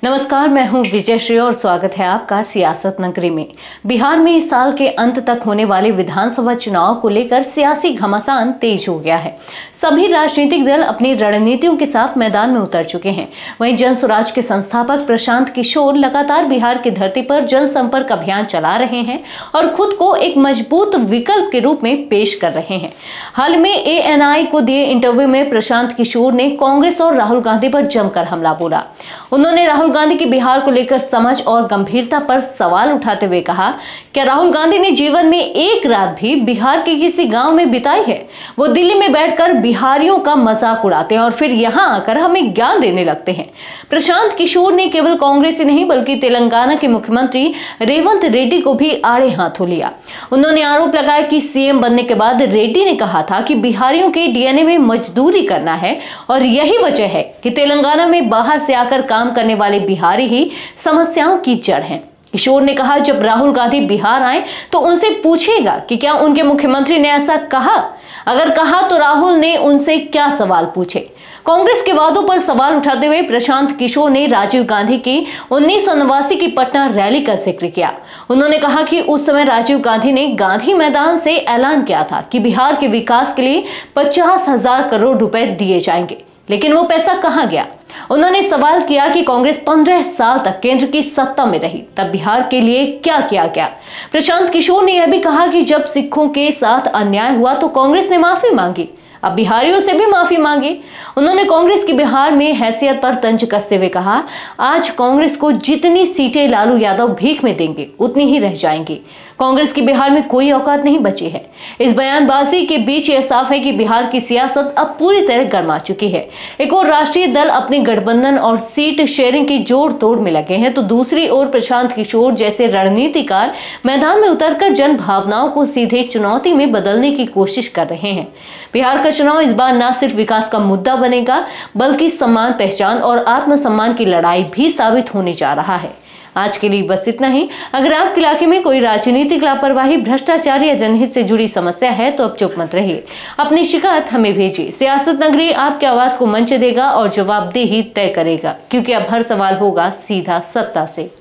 नमस्कार, मैं हूं विजयश्री और स्वागत है आपका सियासत नगरी में। बिहार में इस साल के अंत तक होने वाले विधानसभा चुनाव को लेकर सियासी घमासान तेज हो गया है। सभी राजनीतिक दल अपनी रणनीतियों के साथ मैदान में उतर चुके हैं। वहीं जन स्वराज के संस्थापक प्रशांत किशोर लगातार बिहार की धरती पर जनसंपर्क अभियान चला रहे हैं और खुद को एक मजबूत विकल्प के रूप में पेश कर रहे हैं। हाल में ANI को दिए इंटरव्यू में प्रशांत किशोर ने कांग्रेस और राहुल गांधी पर जमकर हमला बोला। उन्होंने राहुल गांधी की बिहार को लेकर समझ और गंभीरता पर सवाल उठाते हुए कहा, क्या राहुल गांधी ने जीवन में एक रात भी बिहार के किसी गांव में बिताई है? वो दिल्ली में बैठकर बिहारियों का मजाक उड़ाते हैं और फिर यहां आकर हमें ज्ञान देने लगते हैं। प्रशांत किशोर ने केवल कांग्रेस ही नहीं बल्कि तेलंगाना के मुख्यमंत्री रेवंत रेड्डी को भी आड़े हाथों लिया। उन्होंने आरोप लगाया कि CM बनने के बाद रेड्डी ने कहा था कि बिहारियों के DNA में मजदूरी करना है और यही वजह है कि तेलंगाना में बाहर से आकर काम करने वाले बिहारी ही समस्याओं की जड़ हैं। किशोर ने कहा, जब राहुल गांधी बिहार आए तो उनसे पूछेगा कि क्या उनके मुख्यमंत्री ने ऐसा कहा? अगर कहा तो राहुल ने उनसे क्या सवाल पूछे? कांग्रेस के वादों पर सवाल उठाते हुए प्रशांत किशोर ने राजीव गांधी की 1989 की पटना रैली का जिक्र किया। उन्होंने कहा कि उस समय राजीव गांधी ने गांधी मैदान से ऐलान किया था कि बिहार के विकास के लिए 50,000 करोड़ रुपए दिए जाएंगे, लेकिन वो पैसा कहां गया? उन्होंने सवाल किया कि कांग्रेस 15 साल तक केंद्र की सत्ता में रही, तब बिहार के लिए क्या किया गया? प्रशांत किशोर ने यह भी कहा कि जब सिखों के साथ अन्याय हुआ तो कांग्रेस ने माफी मांगी, अब बिहारियों से भी माफी मांगी। उन्होंने कांग्रेस की बिहार में हैसियत पर तंज कसते हुए कहा, आज कांग्रेस को जितनी सीटें लालू यादव भीख में देंगे उतनी ही रह जाएंगी। कांग्रेस की बिहार में कोई औकात नहीं बची है। इस बयानबाजी के बीच यह साफ है कि बिहार की सियासत अब पूरी तरह गर्मा चुकी है। एक और राष्ट्रीय दल अपने गठबंधन और सीट शेयरिंग की जोड़ तोड़ में लगे हैं, तो दूसरी ओर प्रशांत किशोर जैसे रणनीतिकार मैदान में उतरकर जन भावनाओं को सीधे चुनौती में बदलने की कोशिश कर रहे हैं। बिहार का चुनाव इस बार न सिर्फ विकास का मुद्दा बनेगा बल्कि सम्मान, पहचान और आत्मसम्मान की लड़ाई भी साबित होने जा रहा है। आज के लिए बस इतना ही। अगर आपके इलाके में कोई राजनीतिक लापरवाही, भ्रष्टाचार या जनहित से जुड़ी समस्या है तो अब चुप मत रहिए, अपनी शिकायत हमें भेजिए। सियासत नगरी आपकी आवाज को मंच देगा और जवाबदेही तय करेगा, क्योंकि अब हर सवाल होगा सीधा सत्ता से।